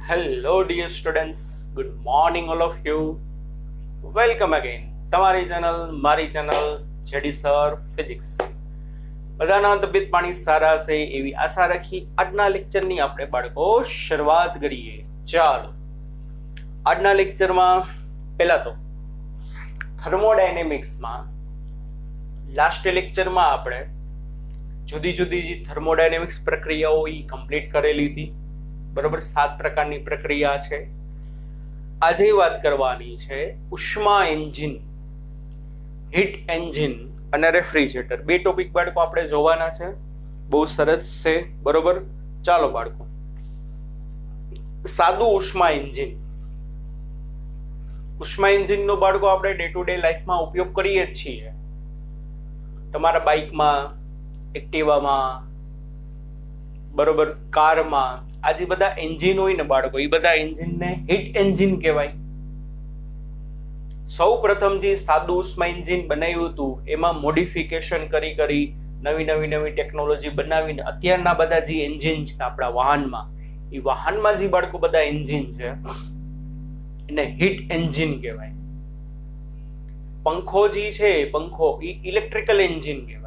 Hello dear students, good morning all of you. Welcome again તમારી channel, મારી channel JD sir physics. બધાના તબિયત પાણી સારા હશે એવી આશા રાખી આજના લેક્ચરની આપણે બાળકો શરૂઆત કરીએ. ચાલો, આજના લેક્ચરમાં પહેલા તો થર્મોડાયનેમિક્સમાં લાસ્ટ લેક્ચરમાં આપણે જુદી જુદી જે થર્મોડાયનેમિક્સ પ્રક્રિયાઓ એ કમ્પ્લીટ કરેલી હતી. બરોબર, 7 પ્રકારની પ્રક્રિયા છે. આજે વાત કરવાની છે ઉષ્મા એન્જિન, હીટ એન્જિન અને રેફ્રિજરેટર. 2 ટોપિક બાળકો આપણે જોવાના છે. બહુ સરસ છે. બરોબર, ચાલો બાળકો, સાદું ઉષ્મા એન્જિન. ઉષ્મા એન્જિનનો બાળકો આપણે ડે ટુ ડે લાઈફમાં ઉપયોગ કરીએ જ છીએ. તમારા બાઇકમાં, એક્ટિવામાં, બરોબર, કારમાં, આ જે બધા એન્જિન હોય ને બાળકો, એ બધા એન્જિનને હીટ એન્જિન કહેવાય. સૌ પ્રથમ જે સાદું ઉષ્મા એન્જિન બનાવ્યું હતું એમાં મોડિફિકેશન કરી નવી ટેકનોલોજી બનાવીને અત્યારના બધા જે એન્જિન છે આપણા વાહનમાં, એ વાહનમાં જે બાળકો બધા એન્જિન છે એને હીટ એન્જિન કહેવાય. પંખો જે છે, પંખો એ ઇલેક્ટ્રિકલ એન્જિન કહેવાય.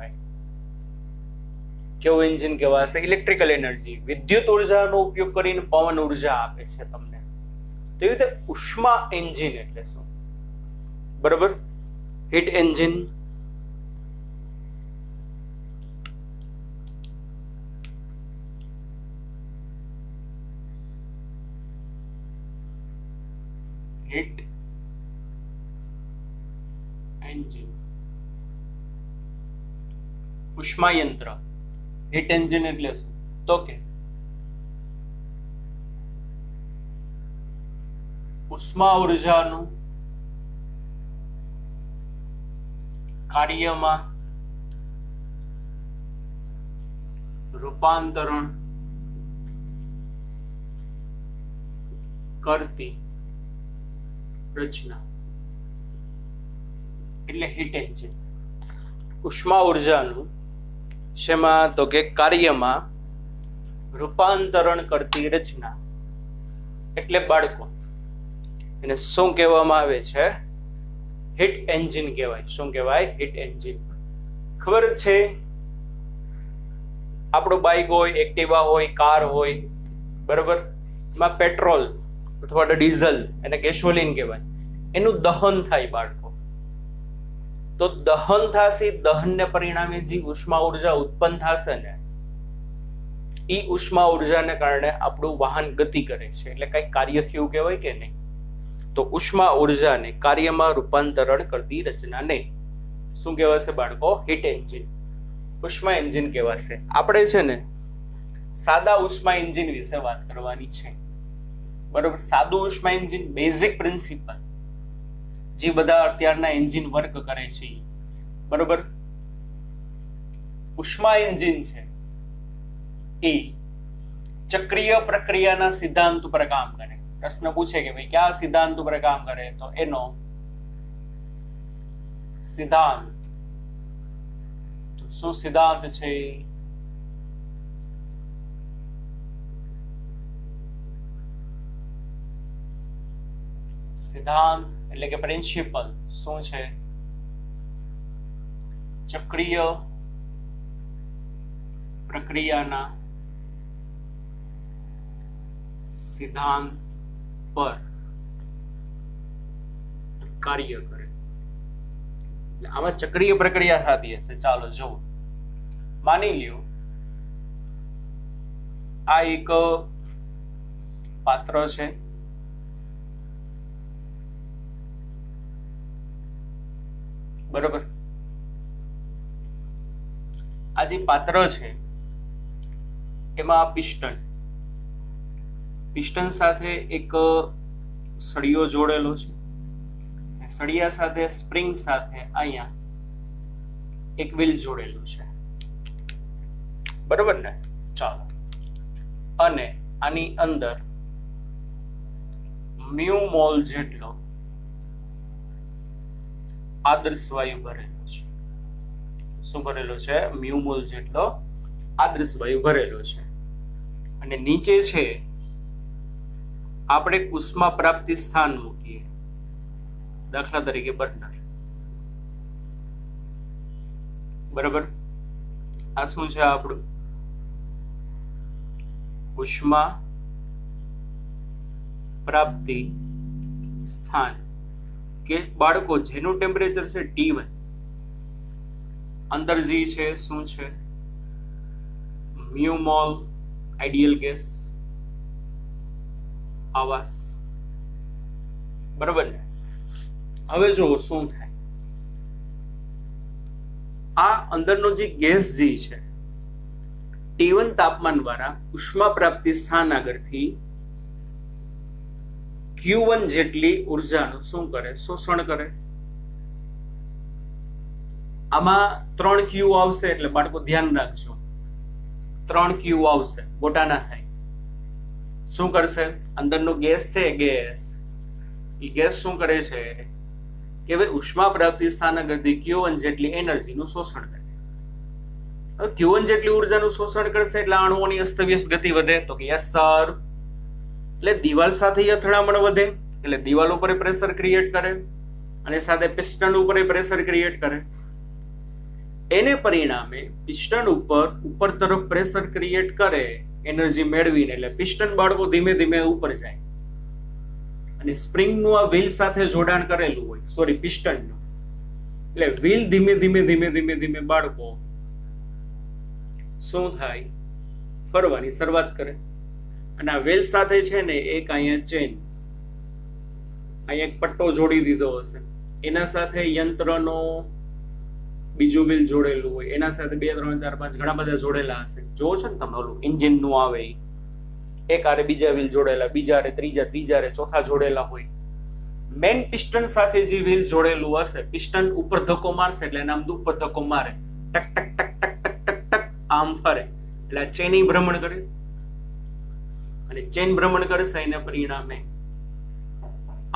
કેવું એન્જિન કહેવાશે? ઇલેક્ટ્રિકલ એનર્જી, વિદ્યુત ઉર્જાનો ઉપયોગ કરીને પવન ઉર્જા આપે છે તમને. તો એવી રીતે ઉષ્મા એન્જિન એટલે શું? બરોબર, હીટ એન્જિન. હીટ એન્જિન, ઉષ્મા યંત્ર. હીટ એન્જિન એટલે શું? તો કે ઉષ્મા ઉર્જાનું કાર્યમાં રૂપાંતરણ કરતી રચના એટલે હીટ એન્જિન. ઉષ્મા ઉર્જાનું શેમાં? તો કે કાર્યમાં રૂપાંતરણ કરતી રચના એટલે બાળકો એને શું કહેવામાં આવે છે? હીટ એન્જિન કહેવાય. શું કહેવાય? Heat engine. ખબર જ છે, આપણું બાઇક હોય, એક્ટિવા હોય, કાર હોય, બરોબર, એમાં પેટ્રોલ અથવા ડીઝલ, એને ગેસોલિન કહેવાય, એનું દહન થાય બાળકો. તો દહન થશે, દહનને પરિણામે જે ઉષ્મા ઉર્જા ઉત્પન્ન થશે ને, એ ઉષ્મા ઉર્જાને કારણે આપણું વાહન ગતિ કરે છે. એટલે કઈ કાર્ય થયું કહેવાય કે નહીં? તો ઉષ્મા ઉર્જાને કાર્યમાં રૂપાંતરણ કરતી રચનાને શું કહેવાશે બાળકો? હીટ એન્જિન, ઉષ્મા એન્જિન કહેવાશે. આપણે છે ને સાદા ઉષ્મા એન્જિન વિશે વાત કરવાની છે. બરોબર, સાદું ઉષ્મા એન્જિન, બેઝિક પ્રિન્સિપલ જે બધા અત્યારના એન્જિન વર્ક કરે છે. બરોબર, ઉષ્મા એન્જિન છે એ ચક્રીય પ્રક્રિયાના સિદ્ધાંત ઉપર કામ કરે. પ્રશ્ન પૂછે કે ભાઈ કયા સિદ્ધાંત ઉપર કામ કરે? તો એનો સિદ્ધાંત, તો શું સિદ્ધાંત છે? સિદ્ધાંત એટલે કે પ્રિન્સિપલ શું છે? ચક્રીય પ્રક્રિયાના સિદ્ધાંત પર કાર્ય કરે. એટલે આમાં ચક્રીય પ્રક્રિયા થતી હશે. ચાલો જુઓ, માની લ્યો આ એક પાત્ર છે. બરોબર, આ જે પાત્ર છે એમાં પિસ્ટન સાથે એક સળિયો જોડેલો છે. સળિયા સાથે સ્પ્રિંગ સાથે અહીંયા એક વ્હીલ જોડેલું છે. બરોબર ને? ચાલો, અને આની અંદર મ્યુ મોલ જેટલો આદર્શ વાયુ ભરેલો છે. શું ભરેલો છે? મ્યુ મોલ જેટલો આદર્શ વાયુ ભરેલો છે. અને નીચે છે આપણે ઉષ્મા પ્રાપ્તિ સ્થાન મૂકીએ, દાખલા તરીકે બર્નર, બરાબર. આ શું છે આપણું ઉષ્મા પ્રાપ્તિ સ્થાન, કે બાળકો જેનું ટેમ્પરેચર છે T1, અંદર જી છે શું છે મ્યુ મોલ આઈડિયલ ગેસ આવાસ, બરાબર ને. હવે જો શું થાય, આ અંદરનો જે ગેસ જી છે T1 તાપમાન વાળા ઉષ્મા પ્રાપ્તિ સ્થાન આગળથી Q1 જેટલી ઉર્જાનું શું કરે, શોષણ કરે. આમાં 3 Q આવશે, એટલે બાળકો ધ્યાન રાખજો, 3 Q આવશે, મોટા ના થાય. શું કરશે, અંદરનો ગેસ છે, એ ગેસ શું કરે છે કે ભાઈ ઉષ્મા પ્રાપ્તિ સ્થાન આગળથી Q1 જેટલી એનર્જીનું શોષણ કરે. હવે Q1 જેટલી ઉર્જાનું શોષણ કરશે એટલે અણુઓની અસ્તવ્યસ્ત ગતિ વધે, તો કે યસ સર. એટલે દિવાલ સાથે અથડામણ વધે, એટલે દિવાલ ઉપર પ્રેશર ક્રિએટ કરે, અને સાથે પિસ્ટન ઉપર પ્રેશર ક્રિએટ કરે. એને પરિણામે પિસ્ટન ઉપર તરફ પ્રેશર ક્રિએટ કરે એનર્જી મેળવીને, એટલે પિસ્ટન બાળકો ધીમે ધીમે ઉપર જાય, અને સ્પ્રિંગનું આ વ્હીલ સાથે જોડાણ કરેલું હોય, સોરી પિસ્ટનનું, એટલે વ્હીલ ધીમે ધીમે ધીમે ધીમે ધીમે બાળકો શું થાય, ફરવાની શરૂઆત કરે. અને આ વ્હીલ સાથે છે ને એક અહીંયા ચેન, અહીંયા એક પટ્ટો જોડી દીધો હશે, એના સાથે યંત્રનો બીજું વ્હીલ જોડેલું હોય, એના સાથે 2 3 4 5 ઘણા બધા જોડેલા હશે. જોવો છો ને તમે, ઓલું એન્જિન નું આવે, એક આરે બીજા વ્હીલ જોડેલા, બીજા આરે ત્રીજા આરે ચોથા જોડેલા હોય. મેન પિસ્ટન સાથે જે વ્હીલ જોડેલું હશે, પિસ્ટન ઉપર ધક્કો મારશે એટલે એના આમ ઉપર ધક્કો મારે, ટક ટક ટક ટક ટક ટક ટક આમ ફરે, એટલે આ ચેન ભ્રમણ કરે, અને ચેન ભ્રમણ કરે છે, એના પરિણામે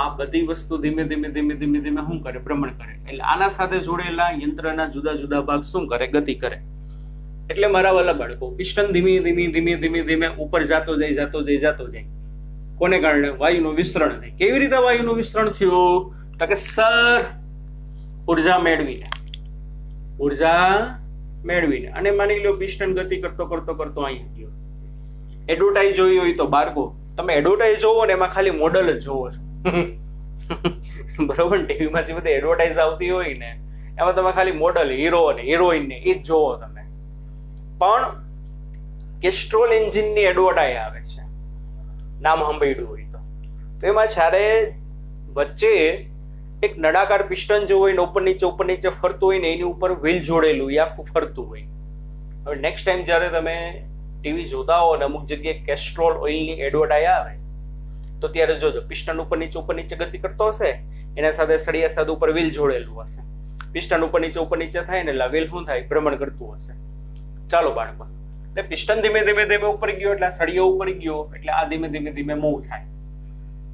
આ બધી વસ્તુ ધીમે ધીમે ધીમે ધીમે ધીમે શું કરે, ભ્રમણ કરે. એટલે આના સાથે જોડેલા યંત્રના જુદા જુદા ભાગ શું કરે, ગતિ કરે. એટલે મારા વાલા બાળકો, પિસ્ટન ધીમે ધીમે ધીમે ધીમે ધીમે ઉપર જાતો જાય. કોને કારણે? વાયુનું વિસ્તરણ થાય. કેવી રીતે વાયુનું વિસ્તરણ થયું? તો કે સર ઉર્જા મેળવીને અને માની લો પિસ્ટન ગતિ કરતો અહીંયા ગયો. એડવર્ટાઇઝ જોઈ હોય તો બાળકો તમે એડવર્ટાઇઝ જોવો ને, એમાં ખાલી મોડલ જ જોવો છો, બરોબર. ટીવીમાં જે બધી એડવર્ટાઇઝ આવતી હોય ને, એમાં તમે ખાલી મોડલ, હીરો અને હિરોઈન ને એ જ જોવો તમે. પણ કેસ્ટ્રોલ એન્જિનની એડવર્ટાઇઝ આવે છે, નામ સાંભળ્યું હોય તો એમાં જ્યારે વચ્ચે એક નળાકાર પિસ્ટન જો હોય ને ઉપર નીચે ફરતું હોય ને, એની ઉપર વ્હીલ જોડેલું, એ આખું ફરતું હોય. હવે નેક્સ્ટ ટાઈમ જ્યારે તમે ટીવી જોતા હો ને અમુક જગ્યાએ કેસ્ટ્રોલ ઓઇલની એડવર્ટાઇઝ આવે, તો ત્યારે જોજો પિસ્ટન ઉપર નીચે ગતિ કરતો હશે, એના સાથે સળિયા સાથે ઉપર વ્હીલ જોડેલું હશે. પિસ્ટન ઉપર નીચે થાય ને, એટલે વ્હીલ શું થાય, ભ્રમણ કરતું હશે. ચાલો બાળકો, એટલે પિસ્ટન ધીમે ધીમે ઉપર ગયો, એટલે સળિયો ઉપર ગયો, એટલે આ ધીમે ધીમે મૂવ થાય.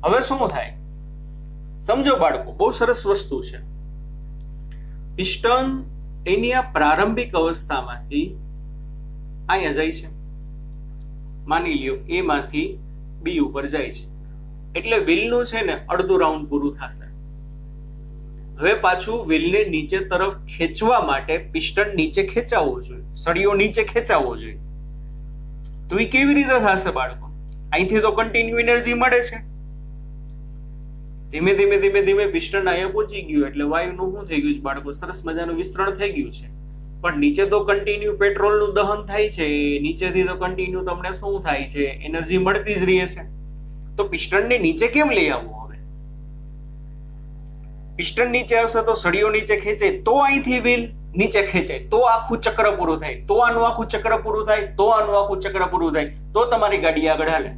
હવે શું થાય સમજો બાળકો, બહુ સરસ વસ્તુ છે. પિસ્ટન એની આ પ્રારંભિક અવસ્થામાંથી અહીંયા જાય છે, માની લ્યો એ માંથી બી ઉપર જાય છે, એટલે વ્હીલનું છે ને અડધું રાઉન્ડ પૂરું થશે. હવે પાછું વ્હીલને નીચે તરફ ખેંચવા માટે પિસ્ટન નીચે ખેંચાવવો જોઈએ, સળિયો નીચે ખેંચાવવો જોઈએ. તો એ કેવી રીતે થશે બાળકો? અહીંથી તો કન્ટિન્યુ એનર્જી મળે છે, ધીમે ધીમે પિસ્ટન અહીંયા પહોંચી ગયું, એટલે વાયુનું શું થઈ ગયું બાળકો, સરસ મજાનું વિસ્તરણ થઈ ગયું છે. પણ નીચે તો કન્ટિન્યુ પેટ્રોલનું દહન થાય છે, નીચેથી તો કન્ટિન્યુ તમને શું થાય છે, એનર્જી મળતી જ રહે છે. તો પિસ્ટનને નીચે કેમ લઈ આવવું? હવે પિસ્ટન નીચે આવશે તો સળિયો નીચે ખેંચે, તો અહીંથી વ્હીલ નીચે ખેંચાય, તો આખું ચક્ર પૂરું થાય, તો આનું આખું ચક્ર પૂરું થાય, તો આનું આખું ચક્ર પૂરું થાય, તો તમારી ગાડી આગળ હાલે.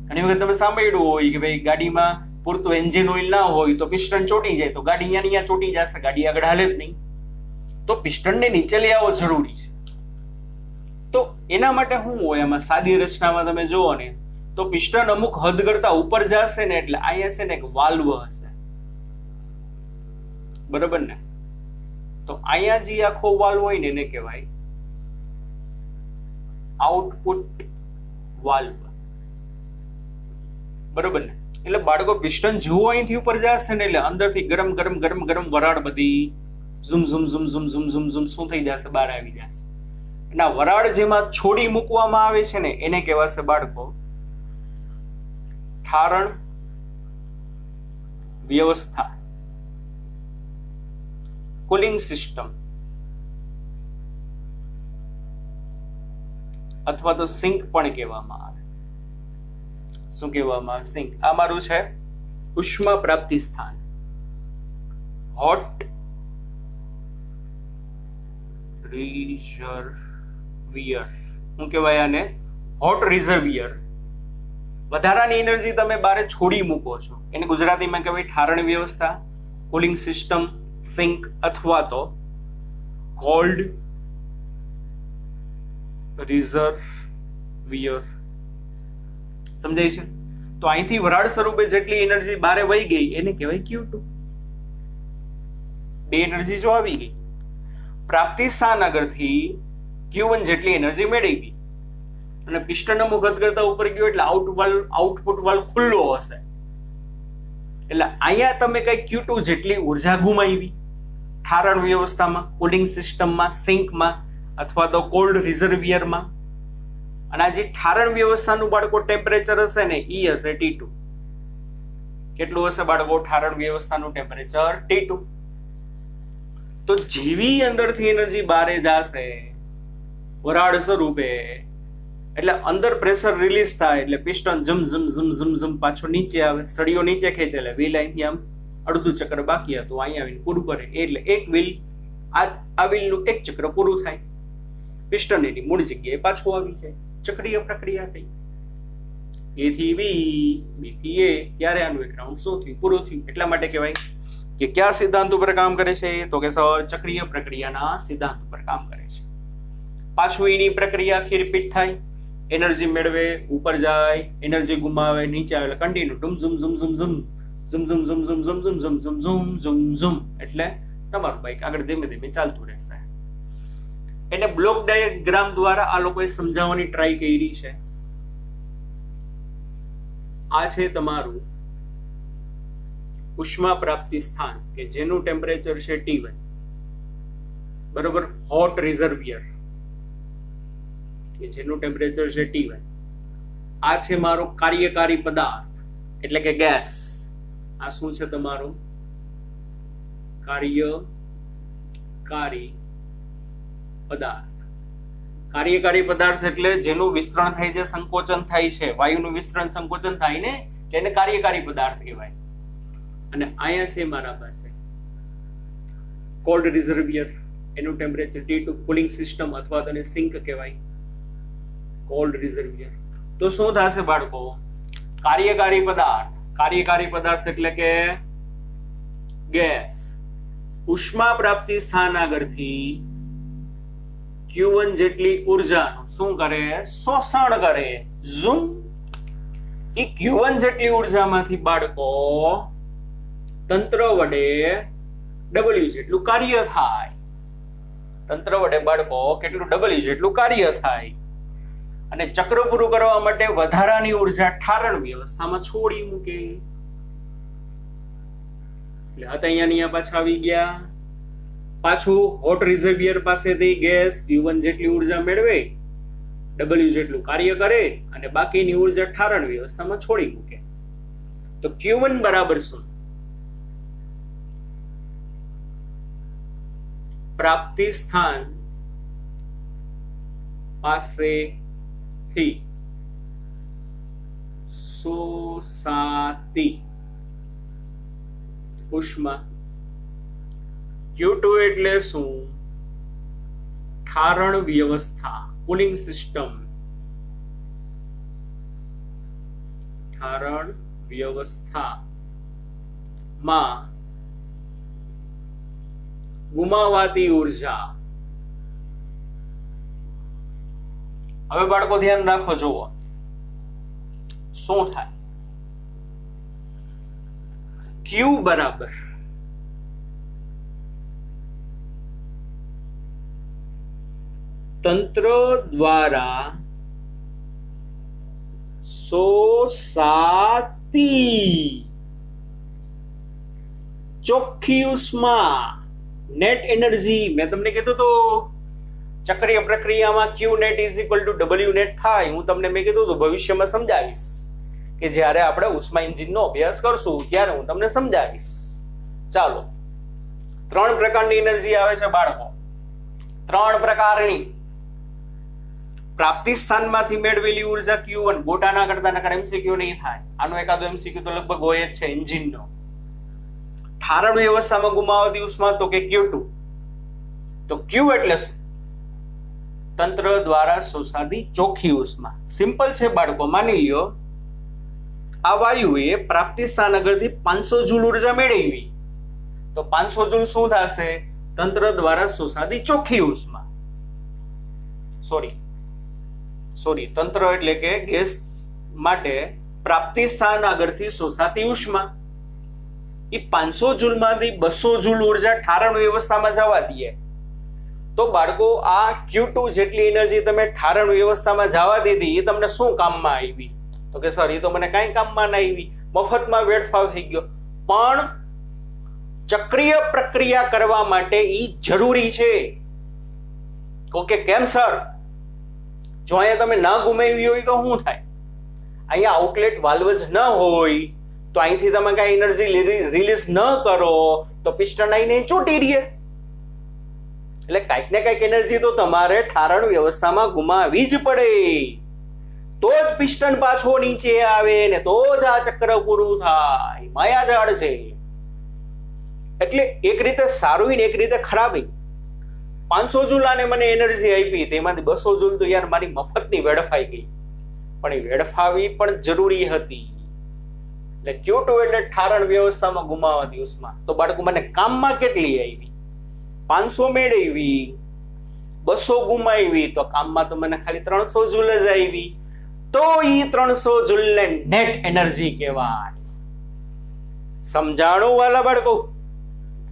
ઘણી વખત તમે સાંભળ્યું હોય કે ભાઈ ગાડીમાં પૂરતું એન્જિન ઓઇલ ના હોય તો પિસ્ટન ચોટી જાય, તો ગાડી અહીંયા ચોટી જશે, ગાડી આગળ હાલે જ નહીં. તો પિસ્ટનને નીચે લઈ આવવો જરૂરી છે. તો એના માટે શું હોય, એમાં સાદી રચનામાં તમે જુઓ ને તો પિસ્ટન અમુક હદ કરતા ઉપર જશે ને, એટલે અહીંયા છે ને એક વાલ્વ હશે, બરોબર ને? તો અહીંયા જે આખો વાલ્વ હોય ને એને કહેવાય આઉટપુટ વાલ્વ. બરોબર ને? એટલે બાળકો પિસ્ટન જેવું અહીંથી ઉપર જશે ને એટલે અંદરથી ગરમ ગરમ ગરમ ગરમ વરાળ બધી ઝુમ ઝુમ ઝુમ ઝુમ ઝુમ ઝુમ ઝુમ શું થઈ જશે, બહાર આવી જશે. એના વરાળ જેમાં છોડી મૂકવામાં આવે છે ને એને કહેવાશે બાળકો ઠારણ વ્યવસ્થા, કુલિંગ સિસ્ટમ અથવા તો સિંક પણ કહેવામાં આવે. શું કહેવામાં આવે? સિંક. આ મારું છે ઉષ્મા પ્રાપ્તિ સ્થાન, હોટ રિઝર્વિયર. શું કહેવાય આને? હોટ રિઝર્વિયર. વધારાની એનર્જી તમે બારે છોડી મૂકો છો એને ગુજરાતીમાં કહેવાય ઠારણ વ્યવસ્થા, કુલિંગ સિસ્ટમ, સિંક અથવા તો કોલ્ડ રિઝર્વિયર. સમજાય છે? તો અહીંથી વરાળ સ્વરૂપે જેટલી એનર્જી બારે વહી ગઈ એને કહેવાય Q2. બે એનર્જી જો આવી ગઈ, પ્રાપ્તિ સ્થાન આગળથી Q1 જેટલી એનર્જી મેળવી ગઈ અને પિસ્ટન અમુક હદ કરતા ઉપર ગયો એટલે આઉટપુટ વાલ્વ ખુલ્લો હશે એટલે અહીંયા તમે કઈ Q2 જેટલી ઉર્જા ગુમાવી ઠારણ વ્યવસ્થામાં, કુલિંગ સિસ્ટમમાં, સિંકમાં અથવા તો કોલ્ડ રિઝર્વિયરમાં. અને આ જે ઠારણ વ્યવસ્થાનું બાળકો ટેમ્પરેચર હશે ને ઈ હશે T2. કેટલું હશે બાળકો ઠારણ વ્યવસ્થાનું ટેમ્પરેચર? T2. તો જેવી અંદરથી એનર્જી બારે જશે વરાળ સ્વરૂપે એટલે અંદર પ્રેશર રિલીઝ થાય એટલે પિસ્ટન ઝમ ઝમ ઝમ ઝમ ઝમ પાછો નીચે આવે, સળીઓ નીચે ખેંચે એટલે વ્હીલ અહીંથી આમ અડધું ચક્ર બાકી હતું અહીંયા આવીને પૂરું કરે એટલે એક વ્હીલ આ વ્હીલનું એક ચક્ર પૂરું થાય, પિસ્ટન એની મૂળ જગ્યાએ પાછું આવી જાય. ચક્રીય પ્રક્રિયા થઈ. A થી B, B થી A, ત્યારે આનું એક રાઉન્ડ શું થયું? પૂરું થયું. એટલા માટે કહેવાય કે કયા સિદ્ધાંત ઉપર કામ કરે છે? તો કે સર ચક્રીય પ્રક્રિયાના સિદ્ધાંત ઉપર કામ કરે છે. પાછું એની પ્રક્રિયા આખી રિપીટ થાય, એનર્જી મેળવે, ઉપર જાય, એનર્જી ગુમાવે, નીચે આવે એટલે કન્ટિન્યુ ડુમ ઝુમ ઝુમ ઝુમ ઝુમ ઝુમ ઝુમ ઝુમ ઝુમ ઝુમ ઝુમ ઝુમ ઝુમ ઝુમ ઝુમ ઝુમ એટલે તમારું બાઇક આગળ ધીમે ધીમે ચાલતું રહેશે. એટલે બ્લોક ડાયાગ્રામ દ્વારા આ લોકોએ સમજાવવાની ટ્રાય કરી છે. આ છે તમારું ઉષ્મા પ્રાપ્તિ સ્થાન કે જેનું ટેમ્પરેચર છે T1. બરોબર? હોટ રિઝર્વિયર કે જેનું ટેમ્પરેચર છે T1. આ છે મારો કાર્યકારી પદાર્થ એટલે કે ગેસ. આ શું છે તમારું? કાર્યકારી પદાર્થ. કાર્યકારી પદાર્થ એટલે જેનું વિસ્તરણ થાય છે, સંકોચન થાય છે, વાયુનું વિસ્તરણ સંકોચન થાય ને એને કાર્યકારી પદાર્થ કહેવાય. અને અહીંયા છે મારા પાસે કોલ્ડ રિઝર્વિયર, એનું ટેમ્પરેચર T2, કુલિંગ સિસ્ટમ અથવા તેને સિંક કહેવાય, કોલ્ડ રિઝર્વિયર. તો શું થશે બાળકો? કાર્યકારી પદાર્થ. કાર્યકારી પદાર્થ એટલે કે ગેસ ઉષ્મા પ્રાપ્તિ સ્થાન આગળથી Q1 જેટલી ઉર્જાનું શું કરે? શોષણ કરે. ઝૂમ. એ Q1 જેટલી ઉર્જામાંથી બાળકો તંત્ર વડે W જેટલું કાર્ય થાય. તંત્ર વડે બાળકો કેટલું? W જેટલું કાર્ય થાય. અને ચક્ર પૂરું કરવા માટે વધારાની ઉર્જા ઠારણ વ્યવસ્થામાં છોડી મૂકે. એટલે અહીંયા પાછા આવી ગયા. પાછું હોટ રિઝર્વિયર પાસેથી ગેસ Q1 જેટલી ઉર્જા મેળવે, W જેટલું કાર્ય કરે અને બાકીની ઉર્જા ઠારણ વ્યવસ્થામાં છોડી મૂકે. તો Q1 બરાબર શું? પ્રાપ્તિ સ્થાન પાસેથી શોષાતી ઉષ્મા. Q2 એટલે શું? ઠારણ વ્યવસ્થા, કુલિંગ સિસ્ટમ. ઠારણ વ્યવસ્થામાં ગુમાવાતી ઉર્જા. હવે બાળકો ધ્યાન રાખો, જુઓ શું થાય. Q બરાબર તંત્ર દ્વારા શોષાતી પી. ચોખ્ખી ઉષ્મા નેટ એનર્જી મેં તમને કીધું તો ચક્રીય પ્રક્રિયામાં Q net is equal to W net થાય. હું તમને મેં કીધું તો ભવિષ્યમાં સમજાવીશ કે જ્યારે આપણે ઉષ્મા એન્જિનનો અભ્યાસ કરશું ત્યારે હું તમને સમજાવીશ. ચાલો, 3 પ્રકારની એનર્જી આવે છે બાળકો. 3 પ્રકારની. પ્રાપ્તિ સ્થાનમાંથી મેળવેલી ઉર્જા Q1 ગોટાના કરતા નકર એમસીક્યુ નહીં થાય. આનો એકાદો એમસીક્યુ તો લગભગ હોય જ છે એન્જિનનો. ઠારણ વ્યવસ્થામાં ગુમાવાતી ઉષ્મા તો કે Q2. તો Q એટલે શું? તંત્ર દ્વારા શોષાતી ચોખ્ખી ઉષ્મા. સિમ્પલ છે બાળકો, માની લ્યો આ વાયુએ પ્રાપ્તિ સ્થાન આગળથી 500 જૂલ ઉર્જા મેળવી તો 500 જૂલ શું થશે? તંત્ર દ્વારા શોષાતી ચોખ્ખી ઉષ્મા. સોરી તંત્ર એટલે કે ગેસ માટે પ્રાપ્તિ સ્થાન આગળથી શોષાતી ઉષ્મા એ 500 જૂલમાંથી 200 જૂલ ઉર્જા ઠારણ વ્યવસ્થામાં જવા દઈએ તો બાળકો આ Q2 જેટલી એનર્જી તમે ઠારણ વ્યવસ્થામાં જવા દીધી એ તમને શું કામમાં આવી? તો કે સર એ તો મને કાંઈ કામમાં ના આવી, મફતમાં વેડફાવ થઈ ગયો. પણ ચક્રીય પ્રક્રિયા કરવા માટે એ જરૂરી છે. ઓકે, કેમ સર? જો અહીંયા તમે ના ગુમાવી હોય તો શું થાય? અહીંયા આઉટલેટ વાલ્વ જ ન હોય તો અહીંથી તમે કાંઈ એનર્જી રિલીઝ ન કરો તો પિસ્ટન આવીને ચોટી રહે. એટલે કાંઈક ને કાંઈક એનર્જી તો તમારે ઠારણ વ્યવસ્થામાં ગુમાવવી જ પડે, તો જ પિસ્ટન પાછો નીચે આવે ને તો જ આ ચક્ર પૂરું થાય. માયાજાળ છે. એટલે એક રીતે સારું ને એક રીતે ખરાબ. 500 જૂલ આને મને એનર્જી આપી તેમાંથી 200 જૂલ તો યાર મારી મફતની વેડફાઈ ગઈ, પણ એ વેડફાવી પણ જરૂરી હતી. એટલે Q2 એટલે ઠારણ વ્યવસ્થામાં ગુમાવાતી ઉષ્મા. તો બાળકો મને કામમાં કેટલી આવી? 500 મેળવી, 200 ગુમાવી તો કામમાં તો મને ખાલી 300 જૂલ જ આવી. તો ઈ 300 જૂલને નેટ એનર્જી કહેવાય. સમજાણું વાલા બાળકો?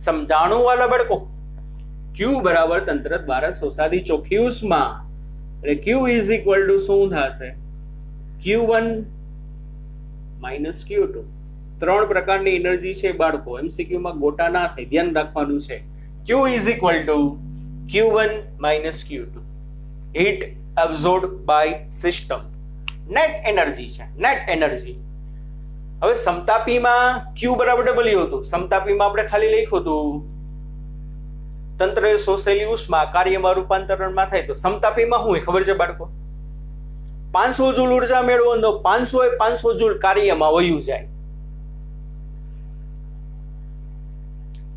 સમજાણું વાલા બાળકો? Q બરાબર તંત્ર દ્વારા શોષાતી ચોખ્ખી ઉષ્મા એટલે Q ઇઝ ઇક્વલ ટુ શું થશે? Q1 minus Q2. 3 પ્રકારની એનર્જી છે બાળકો, MCQ માં ગોટા ના થાય, ધ્યાન રાખવાનું છે. Q is equal to Q1 minus Q2. Heat absorb by system. Net energy છે, નેટ એનર્જી. હવે સમતાપીમાં Q બરાબર W હતું. સમતાપીમાં આપણે ખાલી લખ્યું હતું તંત્રએ શોષેલી ઉષ્મા કાર્યમાં રૂપાંતરણમાં થાય. તો સમતાપીમાં શું હોય ખબર છે બાળકો? 500 જૂલ ઉર્જા મેળવો તો 500 જૂલ કાર્યમાં વયું જાય.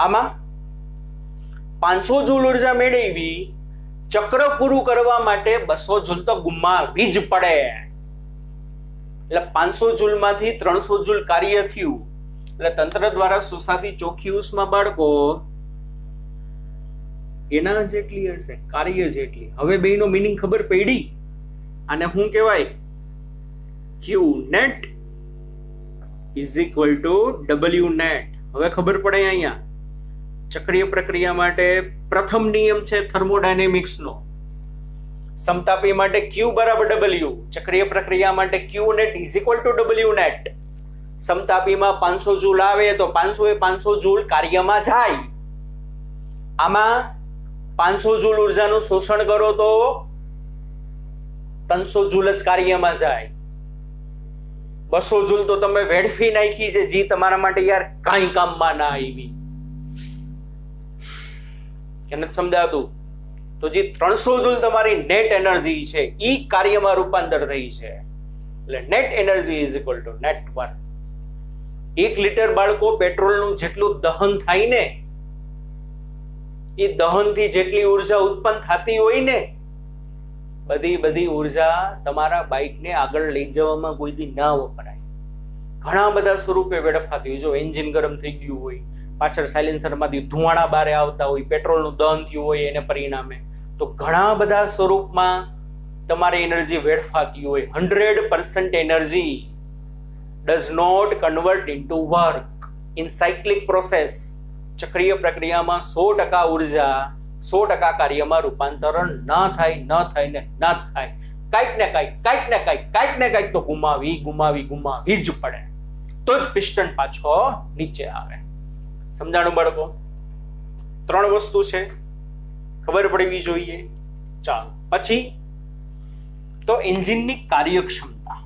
આમાં 500 જૂલ ઉર્જા મેળવી ચક્ર પૂરું કરવા માટે 200 જૂલ તો ગુમાવવી જ પડે. એટલે 500 જૂલમાંથી 300 જૂલ કાર્ય થયું. એટલે તંત્ર દ્વારા શોષાતી ચોખ્ખી ઉષ્મા બાળકો એના જેટલી હશે, કાર્ય જેટલી. હવે બેનો મીનિંગ ખબર પડી? આને શું કહેવાય? Q net is equal to W net. હવે ખબર પડે અહીંયા. ચક્રીય પ્રક્રિયા માટે પ્રથમ નિયમ છે થર્મોડાયનેમિક્સનો. સમતાપી માટે Q બરાબર W, ચક્રીય પ્રક્રિયા માટે Q net is equal to W net. સમતાપીમાં 500 joule આવે તો 500 જૂલ કાર્યમાં જાય. આમાં 500 જૂલ ઉર્જાનું શોષણ કરો તો 300 જૂલ જ કાર્યમાં જાય. 200 જૂલ તો તમે વેડફી નાખી છે, જે તમારા માટે યાર કાંઈ કામમાં ના આવી. એને સમજાતું? તો જે 300 જૂલ તમારી નેટ એનર્જી છે ઈ કાર્યમાં રૂપાંતર થઈ છે. એટલે net energy is equal two net work. 1 litre બાળકો પેટ્રોલનું જેટલું દહન થાય ને એ દહનથી જેટલી ઉર્જા ઉત્પન્ન થતી હોય ને બધી ઉર્જા તમારા બાઇકને આગળ લઈ જવામાં કોઈ દી ના વપરાય. ઘણા બધા સ્વરૂપે વેડફાતી હોય. જો એન્જિન ગરમ થઈ ગયું હોય, પાછળ સાયલેન્સરમાંથી ધુમાડા બારે આવતા હોય, પેટ્રોલનું દહન થયું હોય એને પરિણામે, તો ઘણા બધા સ્વરૂપમાં તમારી એનર્જી વેડફાતી હોય. 100% energy does not convert into work in cyclic process. ચક્રીય પ્રક્રિયામાં 100% ઉર્જા 100% કાર્યમાં રૂપાંતરણ ના થાય. કાંઈક ને કાંઈક તો ગુમાવી જ પડે. તો જ પિસ્ટન પાછો નીચે આવે. સમજાણું બાળકો? 3 વસ્તુ છે, ખબર પડવી જોઈએ. ચાલો પછી તો એન્જિનની કાર્યક્ષમતા,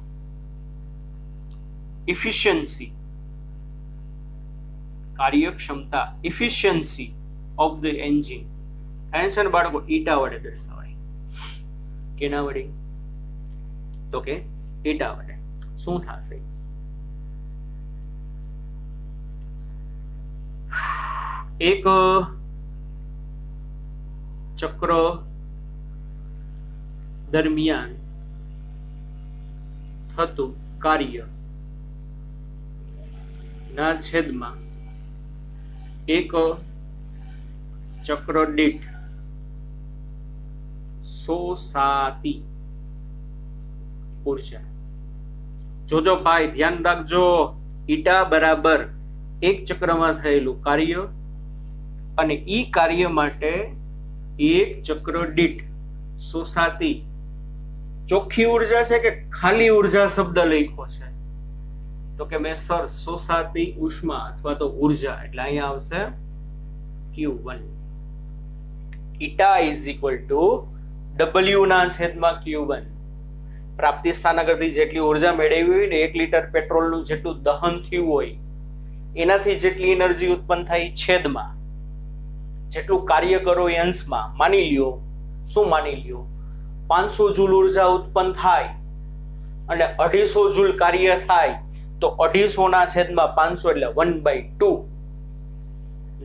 ઇફિશિયન્સી, કાર્યક્ષમતા, efficiency of the engine. Answer બાળકો ઈટા વડે દર્શાવાય. કેના વડે? તો કે ઈટા વડે. શું થશે? એક ચક્ર દરમિયાન થતું કાર્ય ના છેદમાં એક ચક્ર દીઠ શોષાતી ઉર્જા. જોજો ભાઈ, ધ્યાન રાખજો. ઈટા બરાબર એક ચક્રમાં થયેલું કાર્ય અને ઈ કાર્ય માટે એક ચક્ર દીઠ શોષાતી ચોખ્ખી ઉર્જા છે કે ખાલી ઉર્જા શબ્દ લખ્યો છે? તો કે મેં સર શોષાતી ઉષ્મા અથવા તો ઉર્જા, એટલે અહીંયા આવશે Q1. Eta is equal to W ના છેદમાં Q1. પ્રાપ્તિ સ્થાનાગરથી જેટલી ઉર્જા મેળવી હોય ને, 1 લીટર પેટ્રોલનું જેટલું દહન થયું હોય એનાથી જેટલી એનર્જી ઉત્પન્ન થાય છેદમાં જેટલું કાર્ય કરો એ અંશમાં. માની લ્યો, શું માની લ્યો? 500 જૂલ ઉર્જા ઉત્પન્ન થાય અને 250 જૂલ કાર્ય થાય તો 250 ના છેદમાં 500 એટલે 1/2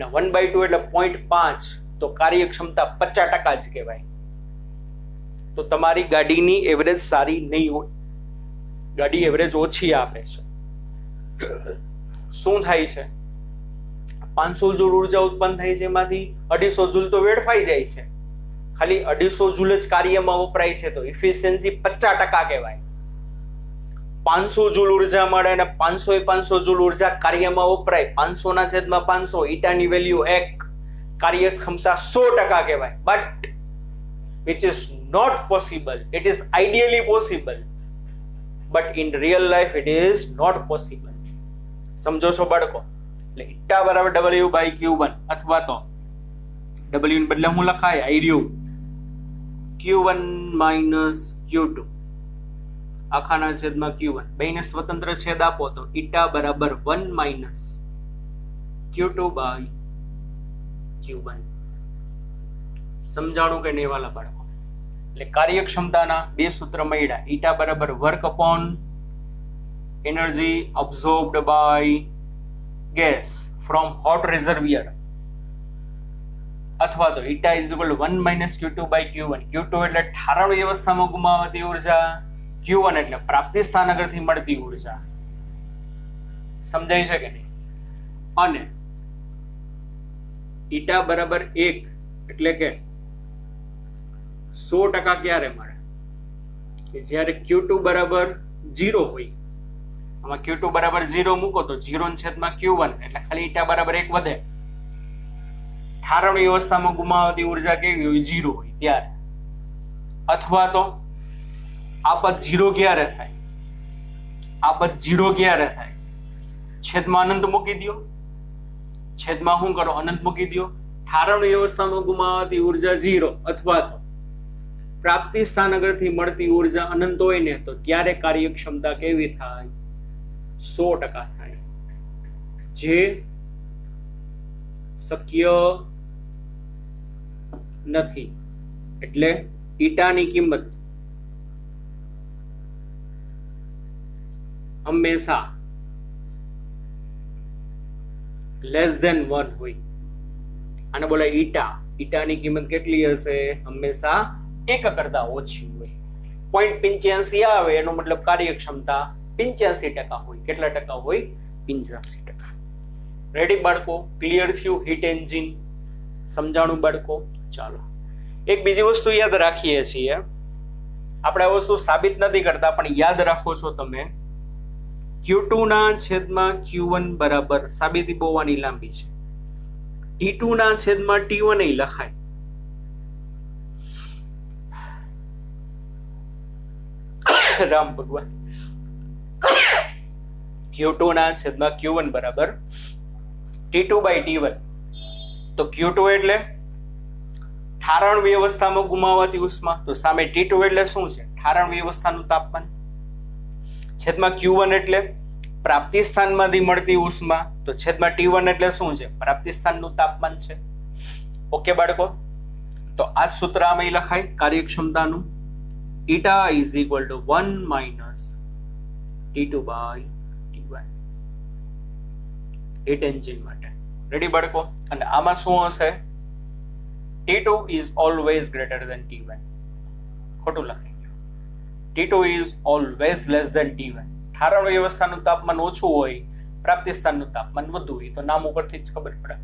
ને 1/2 એટલે 0.5, તો કાર્યક્ષમતા 50% જ કહેવાય. તો તમારી ગાડીની એવરેજ સારી નહીં હોય, ગાડી એવરેજ ઓછી આપે છે. શું થાય છે? 500 જૂલ ઉર્જા ઉત્પન્ન થાય છે, એમાંથી 250 જૂલ તો વેડફાઈ જાય છે. ખાલી 250 જૂલ જ કાર્યમાં વપરાય છે, તો ઇફિશિયન્સી 50% કહેવાય. 500 જૂલ ઉર્જા મળે અને 500 જૂલ ઉર્જા કાર્યમાં વપરાય. 500 ના છેદમાં 500, ઈટાની વેલ્યુ 1, કાર્યક્ષમતા 100% કહેવાય. But which is not possible. It is ideally possible, but in real life it is not possible. સમજો છો બાળકો? એટલે ઈટા બરાબર W/Q1 અથવા તો W ને બદલે હું લખાય આયર્યું Q1 minus Q2 આખાના છેદમાં Q1. બેને સ્વતંત્ર છેદ આપો તો ઈટા બરાબર 1 minus Q2/Q1. સમજાણું કે નહીં વાલા બાળકો? એટલે કાર્યક્ષમતાના 2 સૂત્ર મળ્યા. ઈટા બરાબર work upon energy absorbed by gas from hot reservoir, અથવા તો eta is equal 1 minus Q2/Q1. Q2 એટલે ઠારણ વ્યવસ્થામાં ગુમાવાતી ઉર્જા, Q1 એટલે પ્રાપ્તિ સ્થાનાગરથી મળતી ઉર્જા. સમજાય છે કે નહીં? અને ઈટા બરાબર 1 એટલે કે 100% ક્યારે મળે? કે જ્યારે Q2 બરાબર 0 હોય. આમાં Q2 બરાબર 0 મૂકો તો 0 ની છેદમાં Q1 એટલે ખાલી ઈટા બરાબર 1 વધે. ઠારણ વ્યવસ્થામાં ગુમાવાતી ઉર્જા કેવી હોય? 0 હોય ત્યારે. અથવા તો આ પદ 0 ક્યારે થાય? આ પદ 0 ક્યારે થાય? છેદમાં અનંત મૂકી દો. છેદમાં શું કરો? અનંત મૂકી દો. ઠારણ વ્યવસ્થામાં ગુમાવાતી ઉર્જા 0 અથવા તો પ્રાપ્તિ સ્થાનાગરથી મળતી ઉર્જા અનંત હોય ને, તો ત્યારે કાર્યક્ષમતા કેવી થાય? 100% થાય, જે શક્ય નથી. એટલે ઈટાની કિંમત હંમેશા લેસ ધેન 1 હોય. આને બોલાય ઈટા. ઈટાની કિંમત કેટલી હશે? હંમેશા 1 કરતા ઓછી હોય. 0.85 આવે એનો મતલબ કાર્યક્ષમતા 85% હોય. કેટલા ટકા હોય? 85%. રેડી બાળકો? ક્લિયર થયું હીટ એન્જિન? સમજાણું બાળકો? ચાલો એક બીજી વસ્તુ યાદ રાખીએ છીએ. આપણે આ વસ્તુ સાબિત નથી કરતા, પણ યાદ રાખો છો તમે. Q2 ના છેદમાં Q1 બરાબર, સાબિતી બોવાની લાંબી છે, T2 ના છેદમાં T1 એ લખાય. રામ ભગવાન, Q2 ના છેદમાં Q1 બરાબર T2 by T1. તો Q2 એટલે ઠારણ વ્યવસ્થામાં ગુમાવાતી ઉષ્મા, તો સામે T2 એટલે શું છે? ઠારણ વ્યવસ્થાનું તાપમાન. છેદમાં Q1 એટલે પ્રાપ્તિ સ્થાનમાંથી મળતી ઉષ્મા, તો છેદમાં T1 એટલે શું છે? પ્રાપ્તિ સ્થાનનું તાપમાન છે. ઓકે બાળકો, તો આ સૂત્ર આમાં લખાય કાર્યક્ષમતાનું, eta is equal to 1 minus T2 by T1 heat engine માટે. રેડી બાળકો? અને આમાં શું હશે? T2 is always greater than T1. ખોટું લખાઈ ગયું. T2 is always less than T1. ઠારણ વ્યવસ્થાનું તાપમાન ઓછું હોય, પ્રાપ્તિ સ્થાનનું તાપમાન વધુ હોય, તો નામ ઉપરથી જ ખબર પડે.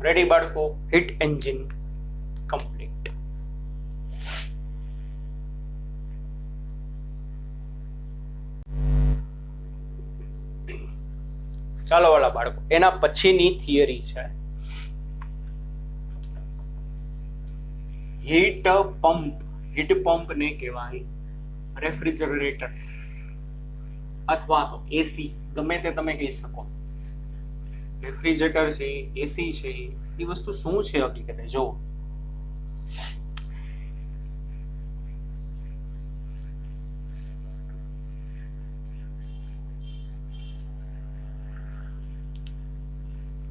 રેડી બાળકો? Heat engine complete. ચાલો વાળા બાળકો, એના પછીની થિયરી છે હીટ પંપ. હીટ પંપ ને કહેવાય રેફ્રિજરેટર અથવા તો એસી, ગમે તે તમે કહી શકો. રેફ્રિજરેટર છે, એસી છે, એ વસ્તુ શું છે હકીકતે જો.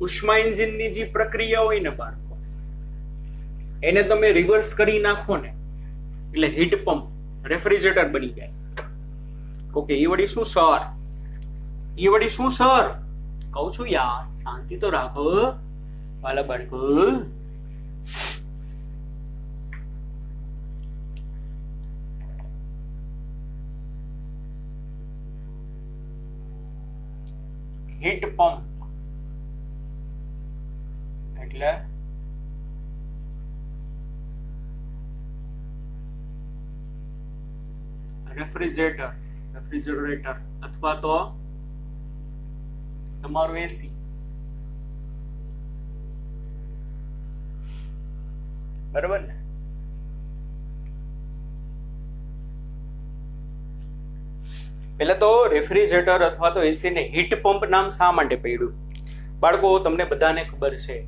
ઉષ્મા એન્જિનની જે પ્રક્રિયા હોય ને બાળકો, એને તમે રિવર્સ કરી નાખો ને એટલે હીટ પંપ રેફ્રિજરેટર બની જાય. ઓકે, એ વળી શું સર? એ વળી શું સર? કહું છું યાર, શાંતિ તો રાખો વાલા બાળકો. હીટ પંપ એટલે રેફ્રિજરેટર અથવા તો તમારું એસી. બરાબર ને? પેલા તો રેફ્રિજરેટર અથવા તો એસી ને હીટ પંપ નામ શા માટે પડ્યું? બાળકો, તમને બધાને ખબર છે,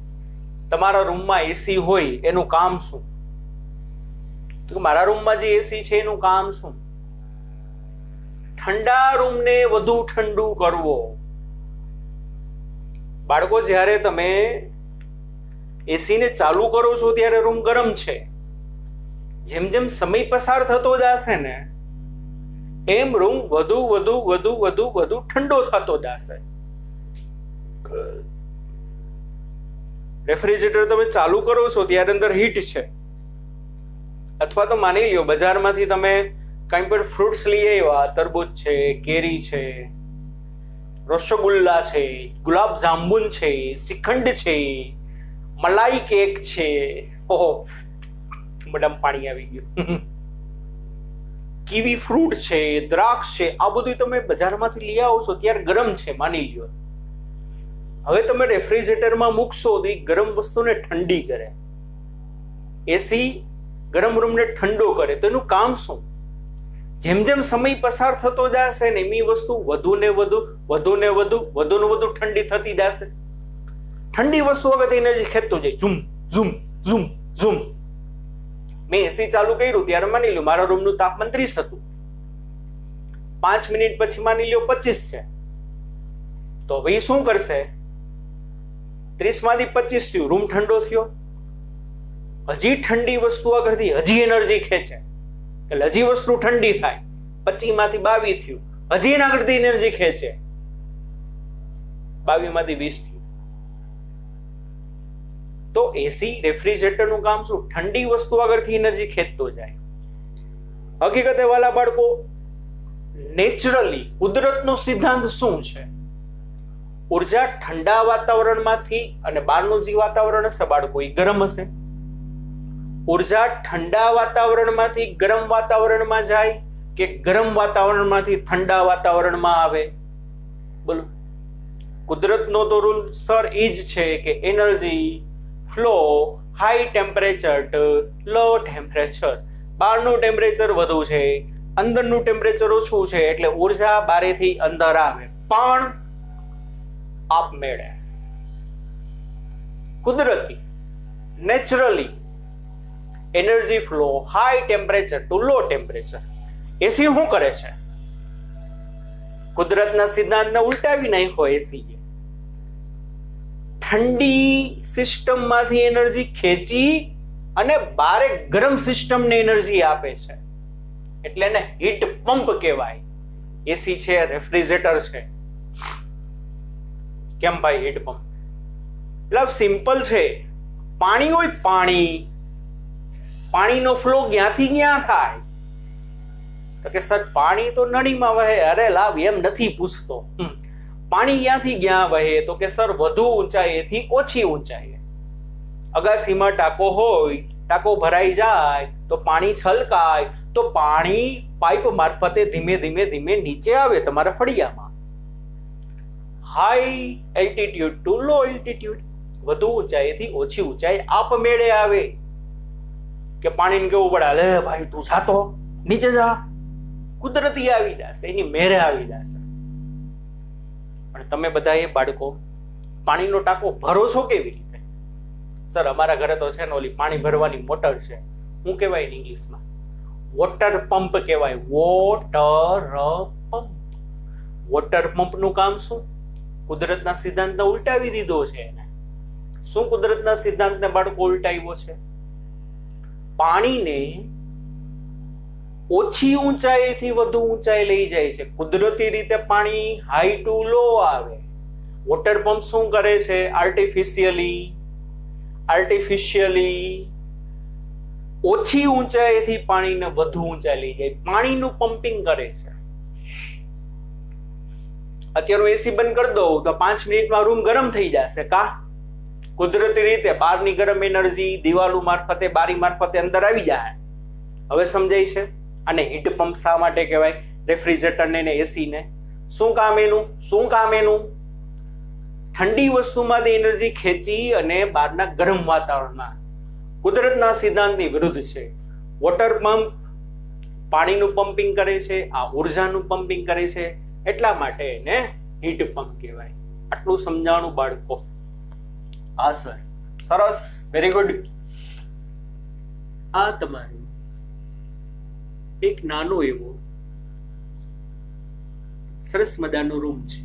તમારા રૂમમાં એસી હોય એનું કામ શું? તો મારા રૂમમાં જે એસી છે એનું કામ શું? ઠંડા રૂમને વધુ ઠંડુ કરવો. બાળકો, જ્યારે તમે એસી ને ચાલુ કરો છો ત્યારે રૂમ ગરમ છે. જેમ જેમ સમય પસાર થતો જશે ને એમ રૂમ વધુ વધુ વધુ વધુ વધુ ઠંડો થતો જશે. રેફ્રિજરેટર તમે ચાલુ કરો છો ત્યારે અંદર હીટ છે. અથવા તો માની લ્યો બજારમાંથી તમે કઈ પણ ફ્રૂટ્સ લઈ આવ્યા, તરબૂચ છે, કેરી છે, રસગુલ્લા છે, ગુલાબ જાંબુન છે, શ્રીખંડ છે, મલાઈ કેક છે. ઓહો, મોઢામાં પાણી આવી ગયું. કીવી ફ્રૂટ છે, દ્રાક્ષ છે, આ બધું તમે બજારમાંથી લઈ આવો છો ત્યારે ગરમ છે માની લ્યો. હવે તમે રેફ્રિજરેટરમાં મૂકશો તો એ ગરમ વસ્તુને ઠંડી કરે. એસી ગરમ રૂમને ઠંડો કરે. તો એનું કામ શું? જેમ જેમ સમય પસાર થતો જશે ને એમ વસ્તુ વધુ ને વધુ વધુ ને વધુ વધુ ને વધુ ઠંડી થતી જશે. ઠંડી વસ્તુ વગર એનર્જી ખેંચતો જાય. Zoom zoom zoom zoom. મેં એસી ચાલુ કર્યું ત્યારે માની લ્યો મારા રૂમનું તાપમાન 30 હતું. 5 મિનિટ પછી માની લ્યો 25 છે. તો હવે શું કરશે? 30 માંથી 25 થયું, રૂમ ઠંડો થયો. હજી ઠંડી વસ્તુ આગળથી હજી એનર્જી ખેંચે એટલે હજી વસ્તુ ઠંડી થાય. 25 માંથી 22 થયું, હજી એના આગળથી એનર્જી ખેંચે. 22 માંથી 20 થયું. તો એસી રેફ્રિજરેટર નું કામ શું? ઠંડી વસ્તુ આગળથી એનર્જી ખેંચતો જાય. હકીકતે વાલા બાળકો, નેચરલી કુદરતનો સિદ્ધાંત શું છે? ઉર્જા ઠંડા વાતાવરણમાંથી, અને બહારનું જે વાતાવરણ હશે બાળકો એ ગરમ હશે. ઉર્જા ઠંડા વાતાવરણમાંથી ગરમ વાતાવરણમાં જાય કે ગરમ વાતાવરણમાંથી ઠંડા વાતાવરણમાં આવે? બોલો. કુદરતનો તો રૂલ સર એ જ છે કે energy flow high temperature to low temperature. બહારનું ટેમ્પરેચર વધુ છે, અંદરનું ટેમ્પરેચર ઓછું છે, એટલે ઉર્જા બારેથી અંદર આવે. પણ આપમેળે કુદરતી naturally energy flow high temperature to low temperature. AC શું કરે છે? કુદરતના સિદ્ધાંતને ઉલટાવી નાખ્યો એસી. ઠંડી સિસ્ટમમાંથી એનર્જી ખેંચી અને બારે ગરમ સિસ્ટમને એનર્જી આપે છે, એટલે એને હીટ પંપ કહેવાય. એસી છે, રેફ્રિજરેટર છે. કેમ ભાઈ હીટ પંપ? એટલે સિમ્પલ છે. પાણી હોય, પાણીનો ફ્લો ક્યાંથી ક્યાં થાય? તો કે સર પાણી તો નળીમાં વહે. અરે લાવ, એમ નથી પૂછતો. પાણી ક્યાંથી ક્યાં વહે? તો કે સર વધુ ઊંચાઈએથી ઓછી ઊંચાઈએ. અગાસીમાં ટાંકો હોય, ટાંકો ભરાઈ જાય તો પાણી છલકાય, તો પાણી પાઇપ મારફતે ધીમે ધીમે ધીમે નીચે આવે તમારા ફળિયામાં. હાઈ એલ્ટિટ્યુડ ટુ લો એલ્ટિટ્યુડ, વધુ ઊંચાઈથી ઓછી ઊંચાઈ આપમેળે આવે. કે પાણીને કેવું પડે, લે ભાઈ તું જાતો નીચે જા, કુદરતી આવી જશે, એની મેરે આવી જશે. પણ તમે બધા એ બાળકો પાણીનો ટાંકો ભરો છો કેવી રીતે? સર અમારા ઘરે તો છે ને ઓલી પાણી ભરવાની મોટર છે. શું કહેવાય ઇંગ્લિશમાં? વોટર પંપ કહેવાય. વોટર પંપનું કામ શું? કુદરતના સિદ્ધાંતને ઉલટાવી દીધો છે એને. શું કુદરતના સિદ્ધાંતને બાળકો ઉલટાવ્યો છે? પાણીને ઓછી ઊંચાઈથી વધુ ઊંચાઈ લઈ જાય છે. કુદરતી રીતે પાણી હાઈ ટુ લો આવે. વોટર પંપ શું કરે છે? આર્ટિફિશિયલી ઓછી ઊંચાઈથી પાણીને વધુ ઊંચાઈ લઈ જાય. પાણીનું પમ્પિંગ કરે છે. અત્યારે એસી બંધ કરી દઉં તો 5 મિનિટમાં રૂમ ગરમ થઈ જશે. કા? કુદરતી રીતે બહારની ગરમ એનર્જી દિવાલો મારફતે, બારી મારફતે અંદર આવી જાય. હવે સમજાય છે? અને હીટ પંપ શા માટે કહેવાય? રેફ્રિજરેટરને ને એસીને શું કામ એનું? ઠંડી વસ્તુમાંથી એનર્જી ખેંચી અને બહારના ગરમ વાતાવરણમાં. કુદરતના સિદ્ધાંતની વિરુદ્ધ છે. વોટર પંપ પાણીનું પમ્પિંગ કરે છે, આ ઉર્જાનું પમ્પિંગ કરે છે, એટલા માટે એને હીટ પંપ કહેવાય. આટલું સમજાણું બાળકો? હા સર, સરસ, વેરી ગુડ. આ તમારું એક નાનો એવો સરસ મજાનો રૂમ છે.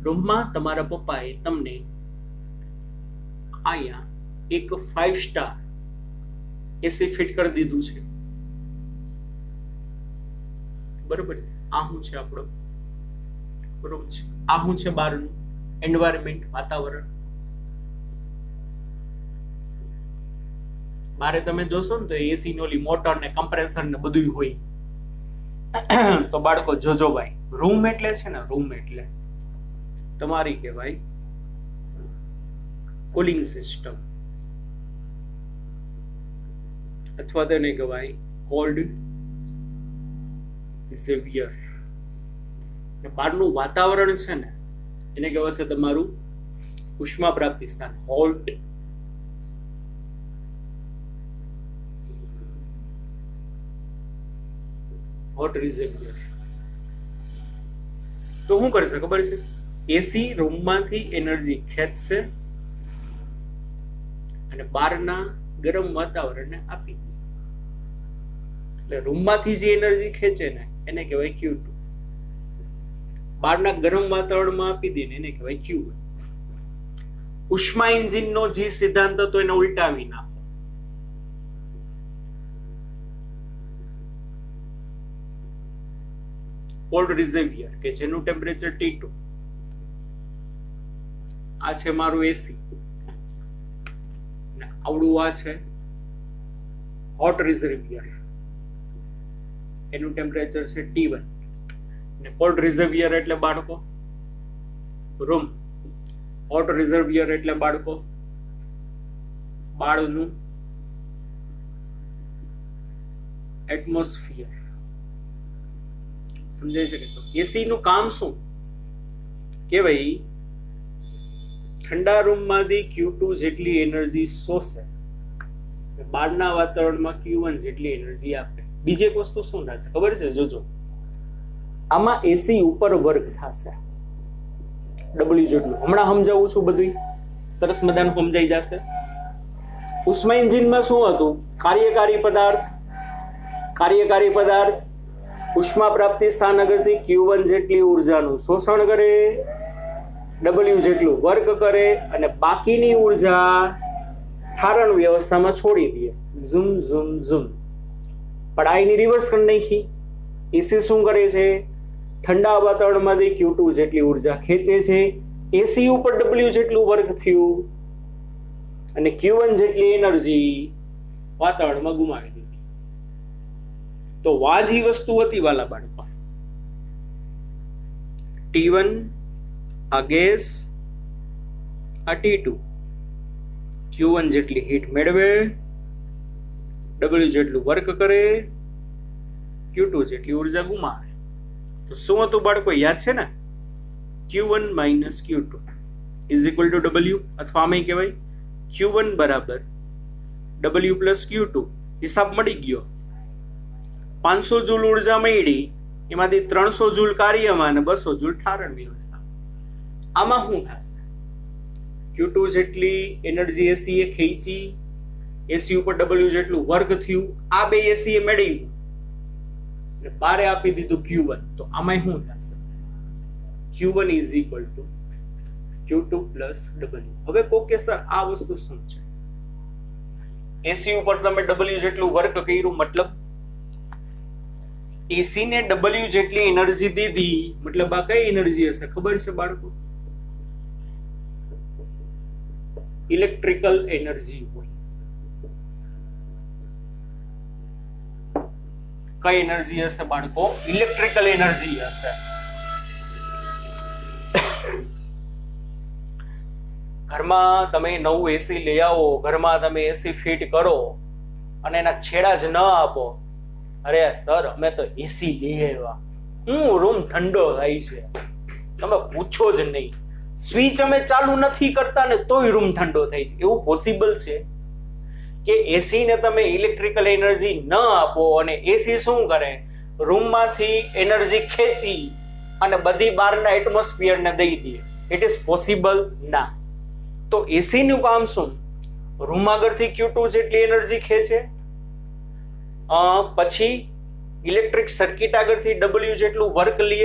રૂમમાં તમારા પપ્પાએ તમને અહીંયા એક 5 સ્ટાર એસી ફિટ કરી દીધું છે. બરોબર? આ શું છે? આપણો રૂમ છે. આ શું છે? બહારનું એન્વાયરમેન્ટ, વાતાવરણ. મારે તમે જોશો ને તો એસી ની ઓલી મોટર ને કમ્પ્રેસર ને બધું હોય. તો બાળકો જોજો ભાઈ, રૂમ એટલે છે ને, રૂમ એટલે તમારી કહેવાય કુલિંગ સિસ્ટમ, અથવા તો એને કહેવાય કોલ્ડ રિઝર્વિયર. બહારનું વાતાવરણ છે ને એને કહેવાશે તમારું ઉષ્મા પ્રાપ્તિ સ્થાન, હોટ રિઝર્વિયર. તો શું કરશે ખબર છે? એસી રૂમમાંથી એનર્જી ખેંચશે અને બહારના ગરમ વાતાવરણને આપી દે. એટલે રૂમમાંથી જે એનર્જી ખેંચે ને એને કહેવાય Q2. બહારના ગરમ વાતાવરણમાં આપી દે ને એને કહેવાય Q1. ઉષ્મા એન્જિનનો જે સિદ્ધાંત હતો એને ઉલટાવી નાખો. કોલ્ડ રિઝર્વિયર કે જેનું ટેમ્પરેચર T2. આ છે મારું એસી, આવડું આ છે હોટ રિઝર્વિયર, એનું ટેમ્પરેચર છે T1. અને કોલ્ડ રિઝર્વિયર એટલે બાળકો રૂમ, હોટ રિઝર્વિયર એટલે બાળકો બાળનું એટમોસ્ફિયર. સમજાય છે કે? તો એસી નું કામ શું કે ભાઈ ઠંડા રૂમમાંથી Q2 જેટલી એનર્જી શોષે, બહારના વાતાવરણમાં Q1 જેટલી એનર્જી આપે. બીજી એક વસ્તુ શું થશે ખબર છે? જોજો, આમાં એસી ઉપર વર્ક થશે. ડબલ્યુ જેટલું. હમણાં સમજાવું છું બધું, સરસ મજાનું સમજાઈ જશે. ઉષ્મા એન્જિનમાં શું હતું? કાર્યકારી પદાર્થ ઉષ્મા પ્રાપ્તિ સ્થાન આગળથી Q1 જેટલી ઉર્જાનું શોષણ કરે, W જેટલું વર્ક કરે અને બાકીની ઉર્જા ઠારણ વ્યવસ્થામાં છોડી દે. Zoom zoom zoom. પણ આ એની રિવર્સ કરી નાખી. એસી શું કરે છે? ઠંડા વાતાવરણમાંથી Q2 જેટલી ઉર્જા ખેંચે છે, એસી ઉપર W જેટલું વર્ક થયું અને Q1 જેટલી એનર્જી વાતાવરણમાં ગુમાવી દીધી. તો વાજી વસ્તુ હતી વાલા બાળકો. T1 આ ગેસ, આ T2, Q1 જેટલી હીટ મેળવે, W જેટલું વર્ક કરે, Q2 જેટલી ઉર્જા ગુમાવે. તો શું હતું બાળકો? યાદ છે ને? Q1 minus Q2 is equal to W, અથવા આમાં કહેવાય Q1 બરાબર W પ્લસ Q2. હિસાબ મળી ગયો. 500 જૂલ ઉર્જા મળી, એમાંથી 300 જૂલ કાર્યમાં અને 200 જૂલ ઠારણ વ્યવસ્થા. આમાં શું થશે? Q2 જેટલી એનર્જી એસી એ ખેંચી, એસી ઉપર W જેટલું વર્ક થયું, આ બે એસી એ મેળવ્યું અને બારે આપી દીધું Q1. તો આમાં શું થશે? Q1 is equal two Q2 plus W. હવે કોકે સર આ વસ્તુ શું છે? એસી ઉપર તમે W જેટલું વર્ક કર્યું, મતલબ એસી ને W જેટલી એનર્જી દીધી, મતલબ આ કઈ એનર્જી હશે ખબર છે બાળકો? ઇલેક્ટ્રિકલ એનર્જી હોય. કઈ એનર્જી હશે બાળકો? ઇલેક્ટ્રિકલ એનર્જી હશે. ઘરમાં તમે નવું એસી લઈ આવો, ઘરમાં તમે એસી ફિટ કરો અને એના છેડા જ ન આપો, અરે સર અમે તો એસી લઈ આવ્યા, રૂમ ઠંડો થાય છે, તમે પૂછો જ નહીં, સ્વિચ અમે ચાલુ નથી કરતા ને તોય રૂમ ઠંડો થાય છે. એવું પોસિબલ છે કે એસી ને તમે ઇલેક્ટ્રિકલ એનર્જી ન આપો અને એસી શું કરે? રૂમમાંથી એનર્જી ખેંચી અને બધી બહારના એટમોસ્ફિયરને દઈ દે. ઇટ ઇઝ પોસિબલ ના. તો એસી નું કામ શું? રૂમ આગળથી Q2 જેટલી એનર્જી ખેંચે, પછી ઇલેક્ટ્રિક સર્કિટ આગળથી W જેટલું વર્ક લે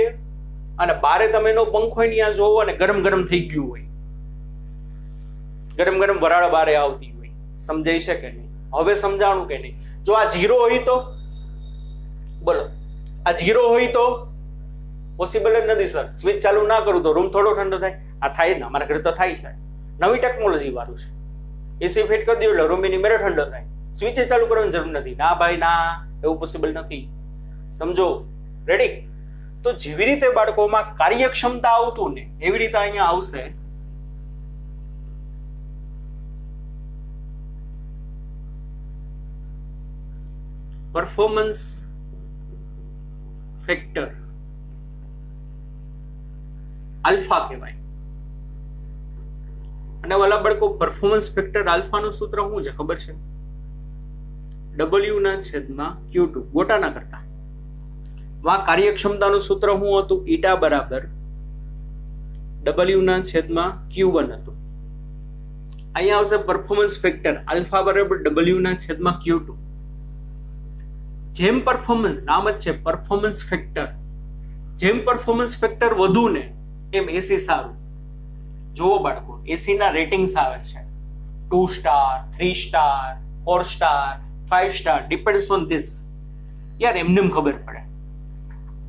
અને બારે તમે એનો પંખો ત્યાં જોવો અને ગરમ ગરમ થઈ ગયું હોય, ગરમ ગરમ વરાળ બારે આવતી હોય. સમજાય છે કે નહીં? હવે સમજાણું કે નહીં? જો આ 0 હોય તો બોલો, આ 0 હોય તો પોસિબલ જ નથી સર. સ્વિચ ચાલુ ના કરું તો રૂમ થોડો ઠંડો થાય? આ થાય જ ને, અમારા ઘરે તો થાય છે. નવી ટેકનોલોજી વાળું છે. એસી ફિટ કરી દો એટલે રૂમ એની મેરે ઠંડો થાય, સ્વિચ ચાલુ કરવાની જરૂર નથી. ના ભાઈ ના, એવું પોસિબલ નથી. સમજો? રેડી? તો જેવી રીતે બાળકોમાં કાર્યક્ષમતા આવતું ને એવી રીતે અહીંયા આવશે પરફોર્મન્સ ફેક્ટર, આલ્ફા કહેવાય. અને વાલા બાળકો પરફોર્મન્સ ફેક્ટર આલ્ફાનું સૂત્ર શું છે ખબર છે? W ના છેદમાં Q2. ગોટા ના કરતા. વા કાર્યક્ષમતાનું સૂત્ર શું હતું? ઈટા બરાબર W ના છેદમાં Q1 હતું. અહીંયા આવશે પરફોર્મન્સ ફેક્ટર આલ્ફા બરાબર W ના છેદમાં Q2. જેમ પરફોર્મન્સ, નામ જ છે પરફોર્મન્સ ફેક્ટર, જેમ પરફોર્મન્સ ફેક્ટર વધુ ને એમ એસી સારું. જુઓ બાળકો, એસી ના રેટિંગ્સ આવે છે 2 star, 3 star, 4 star, 5 star, depends on this. યાર એમને ખબર પડે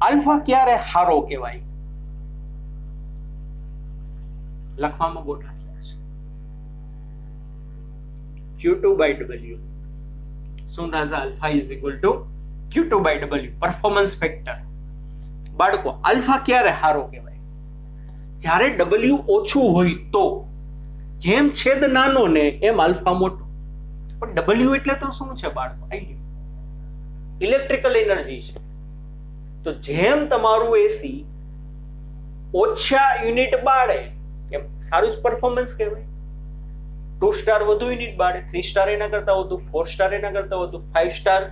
આલ્ફા ક્યારે હારો કહેવાય? લખવામાં ગોઠા થયા છે. Q2 by W. શું થશે? Alpha is equal two Q2 by W, performance factor. બાળકો આલ્ફા ક્યારે હારો કહેવાય? જ્યારે W ઓછું હોય તો. જેમ છેદ નાનો ને એમ આલ્ફા મોટો. પણ W એટલે તો શું છે બાળકો? ઇલેક્ટ્રિકલ એનર્જી છે. તો જેમ તમારું એસી ઓછા યુનિટ બાળે એમ સારું જ પરફોર્મન્સ કહેવાય. 2 સ્ટાર વધુ યુનિટ બાળે, 3 સ્ટાર એના કરતા વધુ, 4 સ્ટાર એના કરતા વધુ, 5 સ્ટાર,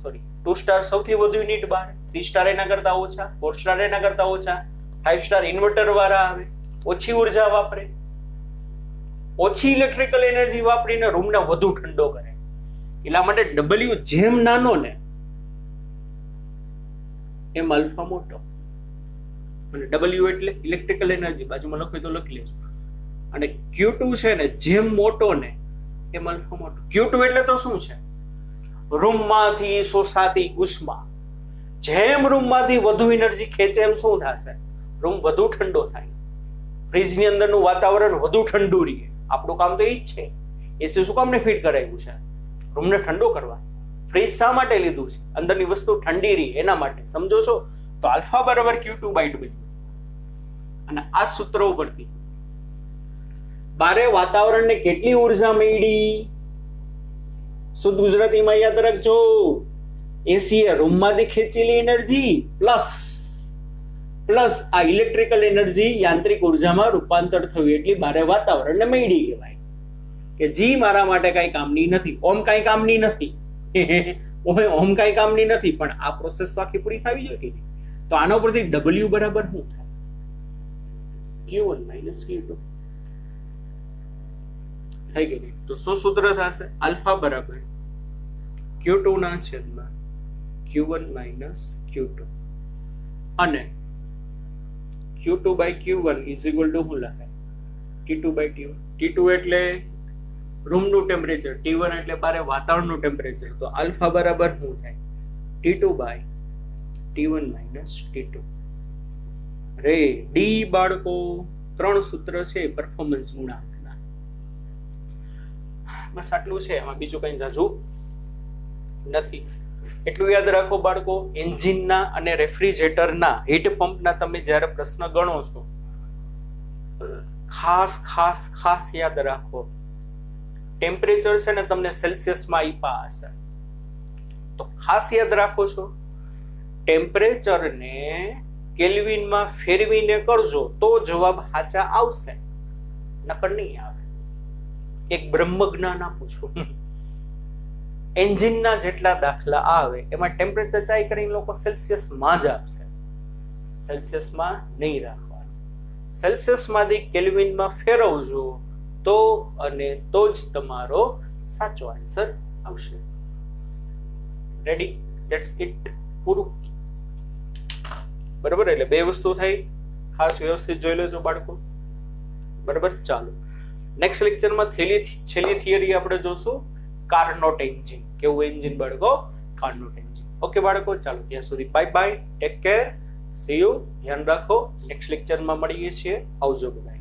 સોરી 2 સ્ટાર સૌથી વધુ યુનિટ બાળે, 3 સ્ટાર એના કરતા ઓછા, 4 સ્ટાર એના કરતા ઓછા, 5 સ્ટાર ઇન્વર્ટર વાળા આવે, ઓછી ઉર્જા વાપરે, ઓછી ઇલેક્ટ્રિકલ એનર્જી વાપરીને રૂમને વધુ ઠંડો કરે. એટલા માટે ડબલ્યુ જેમ નાનો ને એમ અલ્ફા મોટો. અને ડબલ્યુ એટલે ઇલેક્ટ્રિકલ એનર્જી, બાજુમાં લખ્યું તો લખી લેજો. અને Q2 છે ને જેમ મોટો ને એમ અલ્ફા મોટો. Q2 એટલે તો શું છે? રૂમમાંથી શોષાતી ઉષ્મા. જેમ રૂમમાંથી વધુ એનર્જી ખેંચે એમ શું થશે? રૂમ વધુ ઠંડો થાય, ફ્રીજની અંદરનું વાતાવરણ વધુ ઠંડુ રહે. આપણું કામ તો એ જ છે. એસી શું કામને ફિટ કરાવ્યું છે? રૂમને ઠંડો કરવા. ફ્રીજ શા માટે લીધું છે? અંદરની વસ્તુ ઠંડી રહી એના માટે. સમજો છો? તો આલ્ફા બરાબર Q2/W. અને આ સૂત્ર ઉપરથી બારે વાતાવરણને કેટલી ઉર્જા મળી? શુદ્ધ ગુજરાતીમાં યાદ રાખજો, એસી એ રૂમમાંથી ખેંચેલી એનર્જી પ્લસ આ ઇલેક્ટ્રિકલ એનર્જી યાંત્રિક ઉર્જામાં રૂપાંતર થયું એટલી બારે વાતાવરણને મળી કહેવાય. કે જી મારા માટે કઈ કામની નથી, ઓમ કઈ કામની નથી ઓમ કઈ કામની નથી, પણ આ પ્રોસેસ તો આખી પૂરી થવી જોઈએ કે નહીં? તો આના પરથી W બરાબર શું થાય? Q1 - Q2 થઈ ગયું. તો શું સૂત્ર થશે? આલ્ફા બરાબર Q2 ના છેદમાં Q1 - Q2 અને Q2/Q1 ઇઝ ઇક્વલ ટુ શું લખાય? T2/T1. T2 એટલે રૂમનું ટેમ્પરેચર, T1 એટલે બારે વાતાવરણનું ટેમ્પરેચર. તો આલ્ફા બરાબર શું થાય? T2/T1 - T2. રે ડી બાળકો 3 સૂત્ર છે પરફોર્મન્સ ગુણાંકના. બસ આટલું છે, એમાં બીજું કઈ જાજુ નથી. એટલું યાદ રાખો બાળકો, એન્જિનના અને રેફ્રિજરેટરના હીટ પંપના તમે જ્યારે પ્રશ્ન ગણો છો, ખાસ યાદ રાખો, ટેમ્પરેચર છે ને તમને સેલ્સિયસમાં આપ્યા હશે, તો ખાસ યાદ રાખો છો ટેમ્પરેચરને કેલ્વિનમાં ફેરવીને કરજો તો જવાબ સાચા આવશે, નકર નહીં આવે. એક બ્રહ્મ જ્ઞાન આપું છું, એન્જિનના જેટલા દાખલા આવે એમાં ટેમ્પરેચર ચાઈ કરીને લોકો સેલ્સિયસમાં જ આપશે, સેલ્સિયસમાં નહીં રાખવાનું. સેલ્સિયસમાંથી કેલ્વિનમાં ફેરવજો તો અને તો જ તમારો સાચો આન્સર આવશે. રેડી? That's it. પૂરું. બરાબર? એટલે બે વસ્તુ થઈ, ખાસ વ્યવસ્થિત જોઈ લેજો બાળકો. બરાબર? ચાલો નેક્સ્ટ લેક્ચરમાં છેલ્લી થિયરી આપણે જોશું, કાર્નોટ એન્જિન. કેવું એન્જિન બાળકો? Carnot engine. ઓકે બાળકો, ચાલો ત્યાં સુધી bye bye, take care, C you, ધ્યાન રાખો. નેક્સ્ટ લેક્ચરમાં મળીએ છીએ. આવજો બધા.